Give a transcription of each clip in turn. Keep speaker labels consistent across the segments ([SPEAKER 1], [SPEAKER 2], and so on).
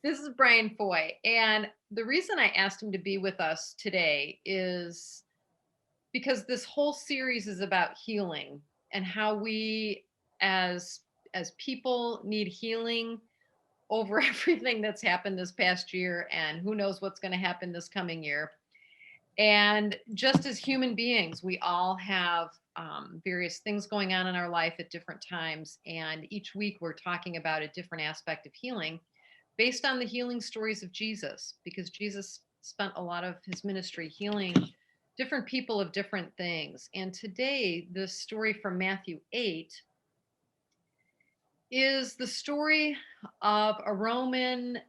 [SPEAKER 1] This is Brian Foy. And the reason I asked him to be with us today is because this whole series is about healing and how we as as people need healing over everything that's happened this past year and who knows what's going to happen this coming year. And just as human beings, we all have various things going on in our life at different times. And each week we're talking about a different aspect of healing based on the healing stories of Jesus, because Jesus spent a lot of his ministry healing different people of different things. And today, the story from Matthew 8 is the story of a Roman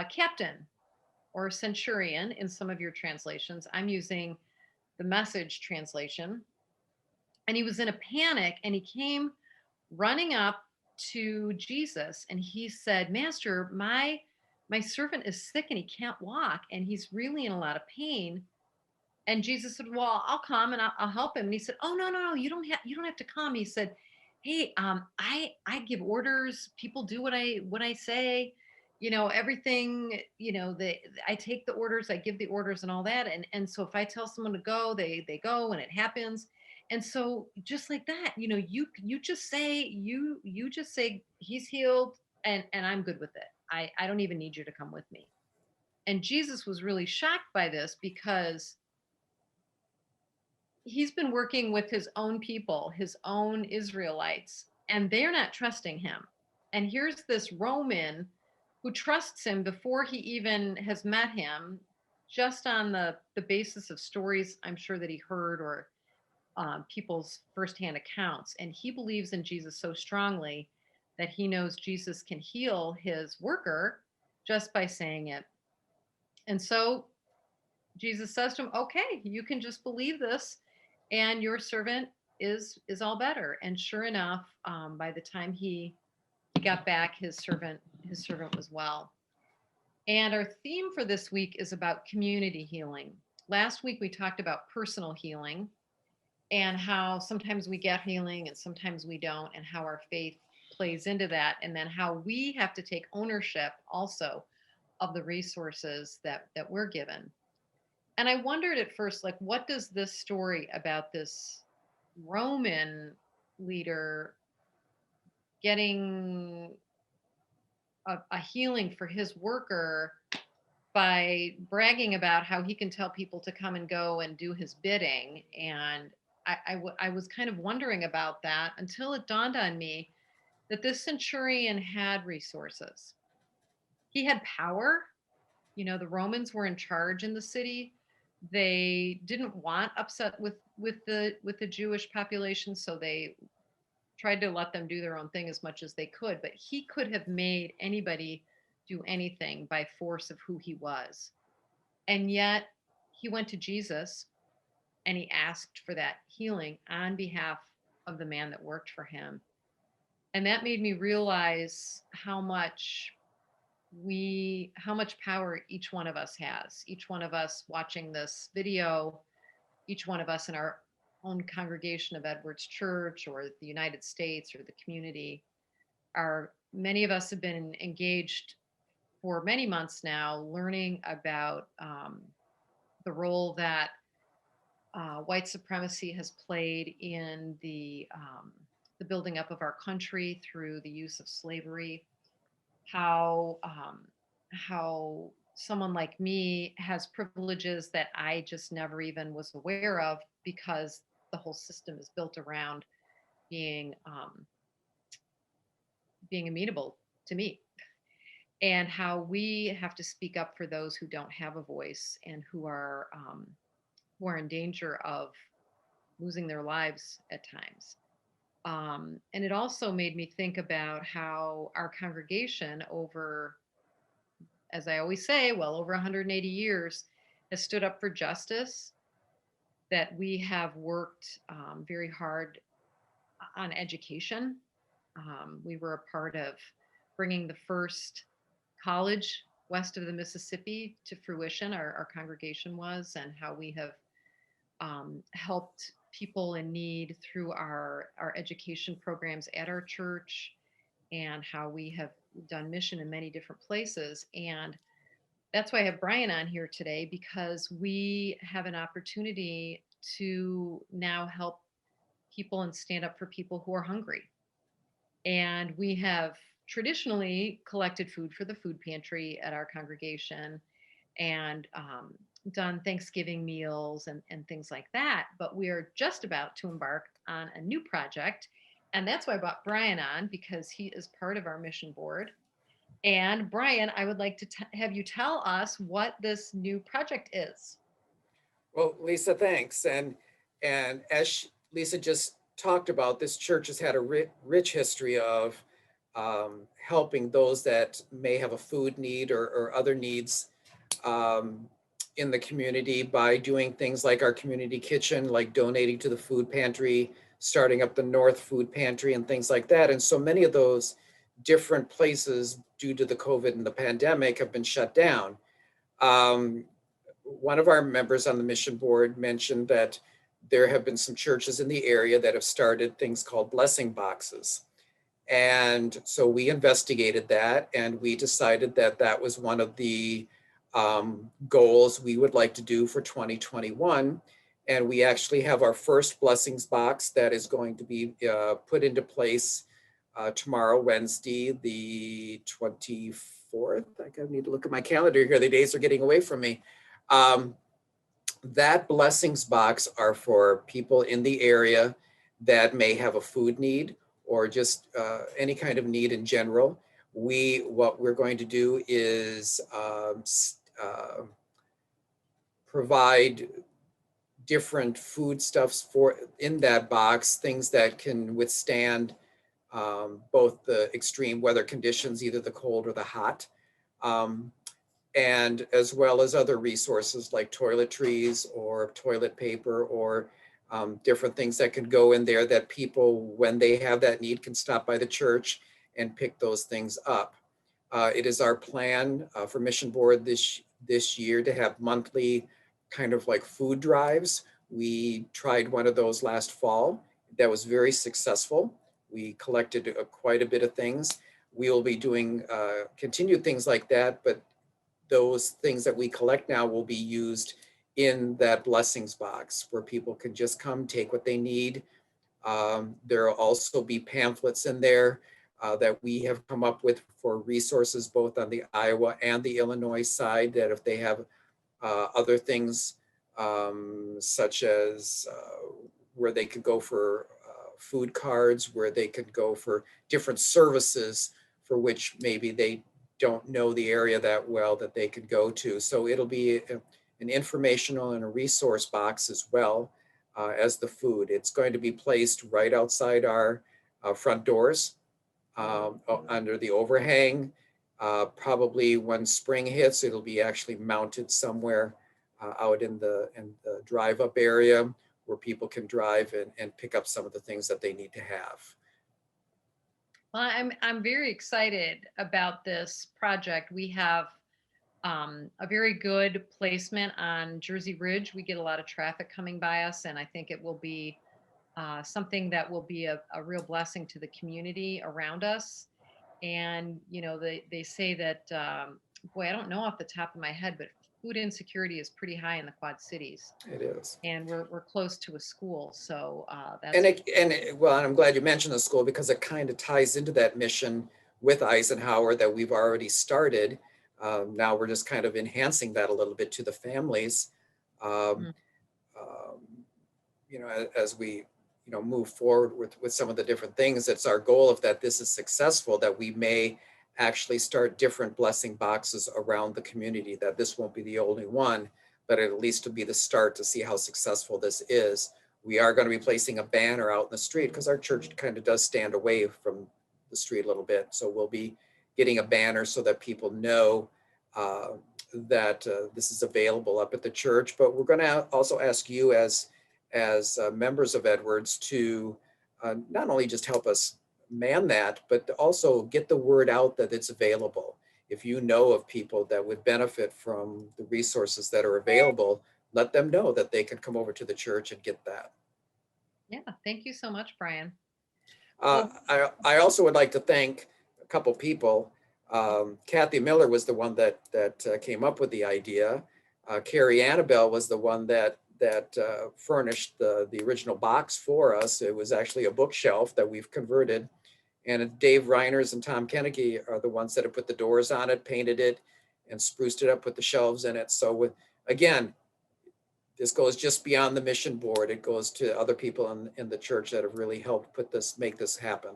[SPEAKER 1] captain or centurion in some of your translations. I'm using the message translation. And he was in a panic and he came running up to Jesus and he said, "Master, my servant is sick and he can't walk and he's really in a lot of pain." And Jesus said, "Well, I'll come and I'll help him." And he said, "Oh, no, no, no, you don't have to come." He said, "Hey, I give orders. People do what I say. Everything. I take the orders, I give the orders, and all that. And so if I tell someone to go, they go, and it happens. And so just like that, you just say he's healed, and I'm good with it. I don't even need you to come with me." And Jesus was really shocked by this because he's been working with his own people, his own Israelites, and they're not trusting him. And here's this Roman who trusts him before he even has met him, just on the basis of stories I'm sure that he heard, or people's firsthand accounts. And he believes in Jesus so strongly that he knows Jesus can heal his worker just by saying it. And so Jesus says to him, "Okay, you can just believe this, and your servant is all better." And sure enough, by the time he got back, his servant was well. And our theme for this week is about community healing. Last week we talked about personal healing and how sometimes we get healing and sometimes we don't, and how our faith plays into that, and then how we have to take ownership also of the resources that we're given. And I wondered at first, like, what does this story about this Roman leader getting a healing for his worker by bragging about how he can tell people to come and go and do his bidding? And I was kind of wondering about that until it dawned on me that this centurion had resources. He had power. The Romans were in charge in the city. They didn't want upset with the Jewish population, so they tried to let them do their own thing as much as they could. But he could have made anybody do anything by force of who he was. And yet he went to Jesus and he asked for that healing on behalf of the man that worked for him. And that made me realize how much power each one of us has. Each one of us watching this video, each one of us in our own congregation of Edwards Church or the United States or the community, are many of us have been engaged for many months now, learning about the role that white supremacy has played in the building up of our country through the use of slavery. How someone like me has privileges that I just never even was aware of, because the whole system is built around being being amenable to me, and how we have to speak up for those who don't have a voice and who are in danger of losing their lives at times. And it also made me think about how our congregation, over, as I always say, well over 180 years, has stood up for justice, that we have worked very hard on education. We were a part of bringing the first college west of the Mississippi to fruition, our congregation was, and how we have helped people in need through our education programs at our church, and how we have done mission in many different places. And that's why I have Brian on here today, because we have an opportunity to now help people and stand up for people who are hungry. And we have traditionally collected food for the food pantry at our congregation, and done Thanksgiving meals and things like that. But we are just about to embark on a new project. And that's why I brought Brian on, because he is part of our mission board. And Brian, I would like to have you tell us what this new project is.
[SPEAKER 2] Well, Lisa, thanks. And as Lisa just talked about, this church has had a rich history of helping those that may have a food need or other needs um, in the community by doing things like our community kitchen, like donating to the food pantry, starting up the North Food Pantry and things like that. And so many of those different places, due to the COVID and the pandemic, have been shut down. Um, One of our members on the mission board mentioned that there have been some churches in the area that have started things called blessing boxes. And so we investigated that, and we decided that that was one of the goals we would like to do for 2021. And we actually have our first blessings box that is going to be put into place tomorrow, Wednesday, the 24th. I need to look at my calendar here. The days are getting away from me. Um, that blessings box are for people in the area that may have a food need or just any kind of need in general. What we're going to do is provide different foodstuffs for in that box, things that can withstand both the extreme weather conditions, either the cold or the hot. Um, and as well as other resources like toiletries or toilet paper or different things that can go in there that people, when they have that need, can stop by the church and pick those things up. It is our plan for Mission Board this year to have monthly kind of like food drives. We tried one of those last fall. That was very successful. We collected quite a bit of things. We will be doing continued things like that, but those things that we collect now will be used in that blessings box where people can just come take what they need. There will also be pamphlets in there that we have come up with for resources both on the Iowa and the Illinois side, that if they have other things such as where they could go for food cards, where they could go for different services for which maybe they don't know the area that well, that they could go to. So it'll be an informational and a resource box as well as the food. It's going to be placed right outside our front doors under the overhang. Probably when spring hits, it'll be actually mounted somewhere out in the drive up area where people can drive and pick up some of the things that they need to have.
[SPEAKER 1] Well, I'm very excited about this project. We have a very good placement on Jersey Ridge. We get a lot of traffic coming by us, and I think it will be something that will be a real blessing to the community around us. And they say that, boy, I don't know off the top of my head, but food insecurity is pretty high in the Quad Cities,
[SPEAKER 2] It is.
[SPEAKER 1] and we're close to a school, so that's
[SPEAKER 2] Well, and I'm glad you mentioned the school because it kind of ties into that mission with Eisenhower that we've already started. Now we're just kind of enhancing that a little bit to the families. Um,
[SPEAKER 1] mm,
[SPEAKER 2] um, as we move forward with some of the different things, it's our goal, if that this is successful, that we may actually start different blessing boxes around the community, that this won't be the only one, but at least to be the start to see how successful this is. We are going to be placing a banner out in the street because our church kind of does stand away from the street a little bit. So we'll be getting a banner so that people know uh, that this is available up at the church. But we're going to also ask you as members of Edwards to not only just help us man that, but to also get the word out that it's available. If you know of people that would benefit from the resources that are available, let them know that they can come over to the church and get that.
[SPEAKER 1] yeah. Thank you so much, Brian.
[SPEAKER 2] Uh,
[SPEAKER 1] Well,
[SPEAKER 2] I also would like to thank a couple people. Kathy Miller was the one that came up with the idea. Carrie Annabelle was the one that furnished the original box for us. It was actually a bookshelf that we've converted. And Dave Reiners and Tom Kennedy are the ones that have put the doors on it, painted it, and spruced it up, put the shelves in it. So again, this goes just beyond the mission board. It goes to other people in the church that have really helped make this happen.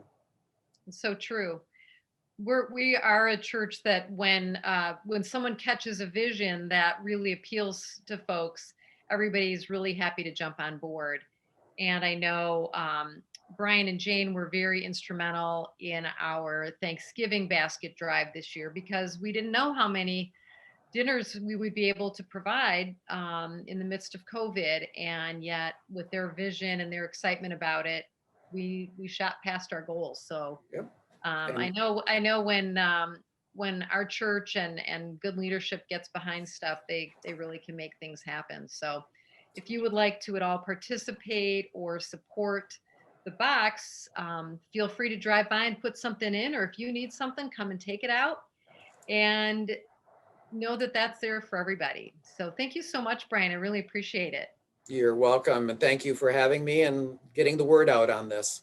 [SPEAKER 1] It's so true. We are a church that when someone catches a vision that really appeals to folks, everybody's really happy to jump on board. And I know Brian and Jane were very instrumental in our Thanksgiving basket drive this year, because we didn't know how many dinners we would be able to provide in the midst of COVID. And yet with their vision and their excitement about it, we shot past our goals. So
[SPEAKER 2] Yep.
[SPEAKER 1] I know when our church and good leadership gets behind stuff, they really can make things happen. So if you would like to at all participate or support the box, feel free to drive by and put something in, or if you need something, come and take it out, and know that that's there for everybody. So thank you so much, Brian. I really appreciate it.
[SPEAKER 2] You're welcome. And thank you for having me and getting the word out on this.